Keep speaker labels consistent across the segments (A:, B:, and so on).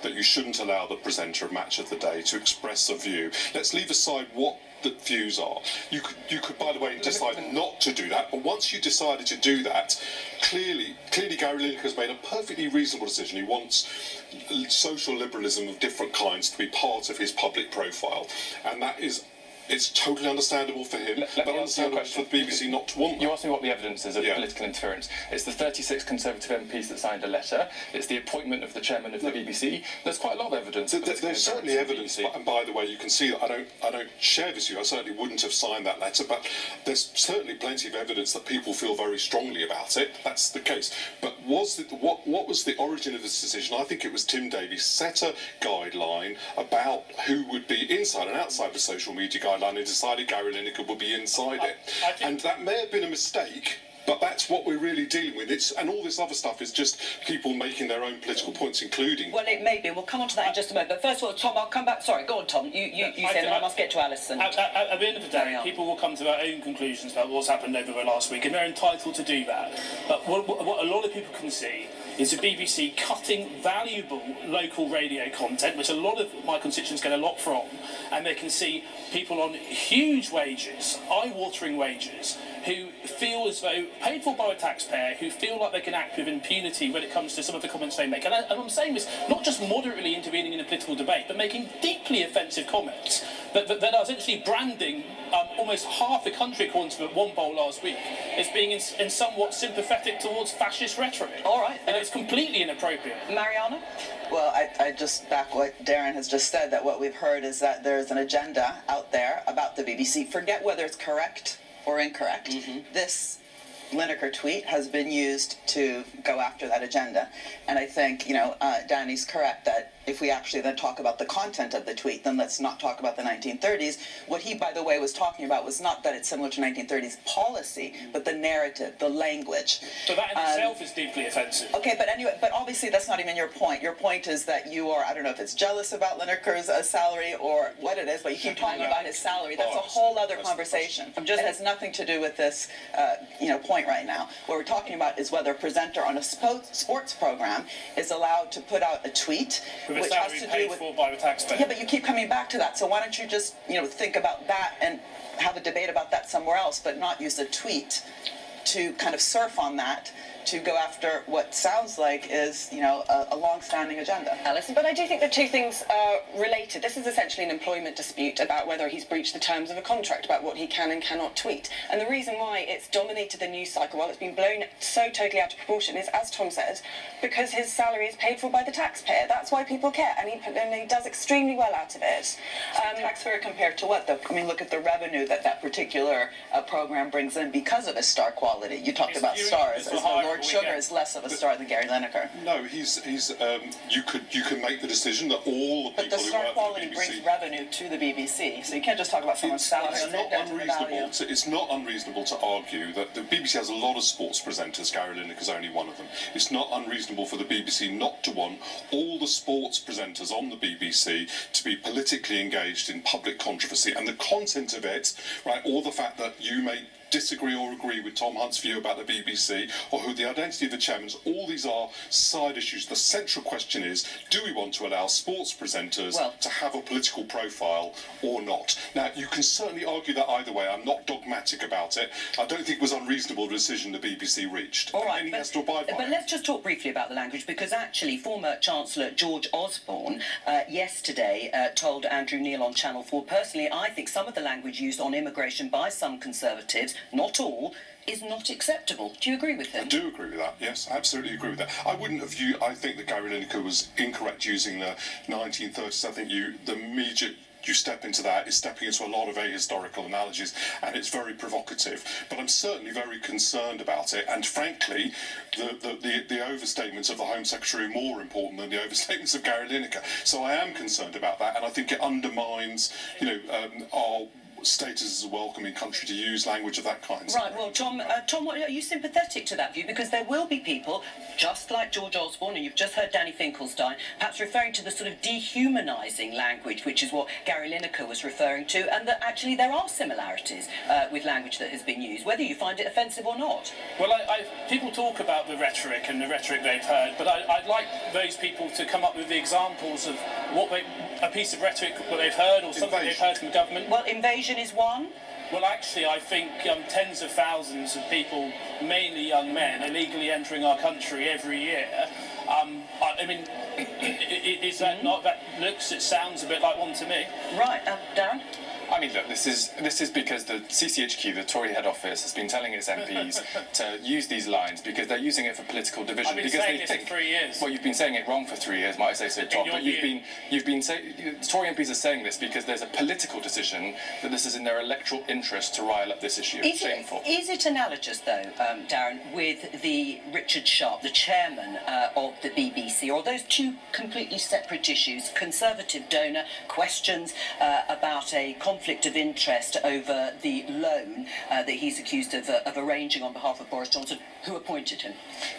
A: that you shouldn't allow the presenter of Match of the Day to express a view. Let's leave aside what the views are. You could, by the way, decide not to do that, but once you decided to do that, clearly Gary Lineker has made a perfectly reasonable decision. He wants social liberalism of different kinds to be part of his public profile, and that is... It's totally understandable for him, but understandable for the BBC not to want that.
B: You asked me what the evidence is of political interference. It's the 36 Conservative MPs that signed a letter. It's the appointment of the chairman of the BBC. There's quite a lot of evidence.
A: There's certainly evidence, and by the way, you can see that I don't share this view. I certainly wouldn't have signed that letter, but there's certainly plenty of evidence that people feel very strongly about it. That's the case. But what was the origin of this decision? I think it was Tim Davies set a guideline about who would be inside and outside the social media guideline. And decided Gary Lineker would be inside it. And that may have been a mistake, but that's what we're really dealing with. And all this other stuff is just people making their own political points, including...
C: Well, it may be. We'll come on to that in just a moment. But first of all, Tom, I'll come back... Sorry, go on, Tom. You said that I must get to Alison.
D: At the end of the day, people will come to their own conclusions about what's happened over the last week, and they're entitled to do that. But what a lot of people can see is the BBC cutting valuable local radio content, which a lot of my constituents get a lot from, and they can see people on huge wages, eye-watering wages, who feel as though, paid for by a taxpayer, who feel like they can act with impunity when it comes to some of the comments they make. And I'm saying this not just moderately intervening in a political debate, but making deeply offensive comments that are essentially branding almost half the country, according to one poll last week, as being in somewhat sympathetic towards fascist rhetoric.
C: All right.
D: And it's completely inappropriate.
C: Mariana?
E: Well, I just back what Darren has just said, that what we've heard is that there's an agenda out there about the BBC. Forget whether it's correct or incorrect. This Lineker tweet has been used to go after that agenda. And I think, Danny's correct that if we actually then talk about the content of the tweet, then let's not talk about the 1930s. What he, by the way, was talking about was not that it's similar to 1930s policy, but the narrative, the language.
D: So that in itself is deeply offensive.
E: Okay, but anyway, but obviously that's not even your point. Your point is that you are, I don't know if it's jealous about Lineker's salary or what it is, but you keep talking about his salary. That's a whole other conversation. It has nothing to do with this, point right now. What we're talking about is whether a presenter on a sports program is allowed to put out a tweet
D: which has to do with for by the taxpayer.
E: Yeah, but you keep coming back to that. So why don't you just, think about that and have a debate about that somewhere else, but not use a tweet to kind of surf on that, to go after what sounds like is, a long-standing agenda.
C: Alison?
F: But I do think the two things are related. This is essentially an employment dispute about whether he's breached the terms of a contract, about what he can and cannot tweet. And the reason why it's dominated the news cycle, while it's been blown so totally out of proportion, is, as Tom said, because his salary is paid for by the taxpayer. That's why people care, and he does extremely well out of it.
E: Taxpayer compared to what, though? I mean, look at the revenue that particular program brings in because of his star quality. You talked about stars. Lord Sugar is less of a star than Gary Lineker.
A: No, you can make the decision that all the people who work for the BBC...
E: But the star quality brings revenue to the BBC, so you can't just talk about someone's salary.
A: It's not unreasonable to argue that the BBC has a lot of sports presenters. Gary Lineker's only one of them. It's not unreasonable for the BBC not to want all the sports presenters on the BBC to be politically engaged in public controversy, and the content of it, right, or the fact that you may disagree or agree with Tom Hunt's view about the BBC, or who the identity of the chairman's, all these are side issues. The central question is, do we want to allow sports presenters to have a political profile or not? Now, you can certainly argue that either way. I'm not dogmatic about it. I don't think it was unreasonable the decision the BBC reached.
C: All right,
A: he has to abide by
C: but let's just talk briefly about the language, because actually former Chancellor George Osborne yesterday told Andrew Neil on Channel 4, personally, I think some of the language used on immigration by some Conservatives, not all, is not acceptable. Do you agree with him?
A: I do agree with that, yes, I absolutely agree with that. I think that Gary Lineker was incorrect using the 1930s. I think the immediate you step into that is stepping into a lot of ahistorical analogies, and it's very provocative. But I'm certainly very concerned about it, and frankly, the overstatements of the Home Secretary are more important than the overstatements of Gary Lineker. So I am concerned about that, and I think it undermines, status as a welcoming country to use language of that kind.
C: Right, well, Tom, are you sympathetic to that view? Because there will be people, just like George Osborne, and you've just heard Danny Finkelstein, perhaps referring to the sort of dehumanising language, which is what Gary Lineker was referring to, and that actually there are similarities with language that has been used, whether you find it offensive or not.
D: Well, people talk about the rhetoric and the rhetoric they've heard, but I'd like those people to come up with the examples of a piece of rhetoric that they've heard or something they've heard from the government.
C: Well, invasion is one.
D: Well, actually, I think tens of thousands of people, mainly young men, illegally entering our country every year. I mean, is that not? It sounds a bit like one to me.
C: Right, Darren?
B: I mean, look, this is because the CCHQ, the Tory head office, has been telling its MPs to use these lines because they're using it for political division.
D: I've been
B: because
D: saying
B: they
D: this
B: think,
D: for 3 years.
B: Well, you've been saying it wrong for 3 years, might I say so, Tom. But you've been saying the Tory MPs are saying this because there's a political decision that this is in their electoral interest to rile up this issue. It's shameful.
C: Is it analogous, though, Darren, with the Richard Sharp, the chairman of the BBC, or those two completely separate issues? Conservative donor questions about a conflict of interest over the loan that he's accused of arranging on behalf of Boris Johnson, who appointed him.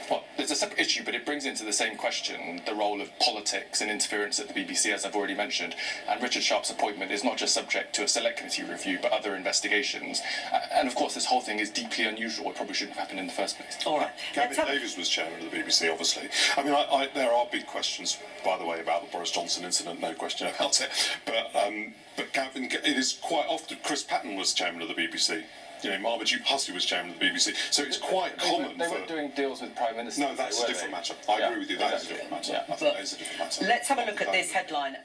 B: Well, there's a separate issue, but it brings into the same question the role of politics and interference at the BBC, as I've already mentioned. And Richard Sharp's appointment is not just subject to a select committee review, but other investigations. And of course, this whole thing is deeply unusual. It probably shouldn't have happened in the first place.
C: All right.
A: Gavin Davies was chairman of the BBC, obviously. I mean, there are big questions, by the way, about the Boris Johnson incident, no question about it. But Gavin, it is quite often. Chris Patton was chairman of the BBC. You know, Marmaduke Hussey was chairman of the BBC. So it's quite common.
B: They weren't doing deals with prime ministers.
A: No, that's a different matter. I agree with you. That is a different matter.
B: Yeah.
A: I think that is a different matter.
C: Let's have a look at this headline.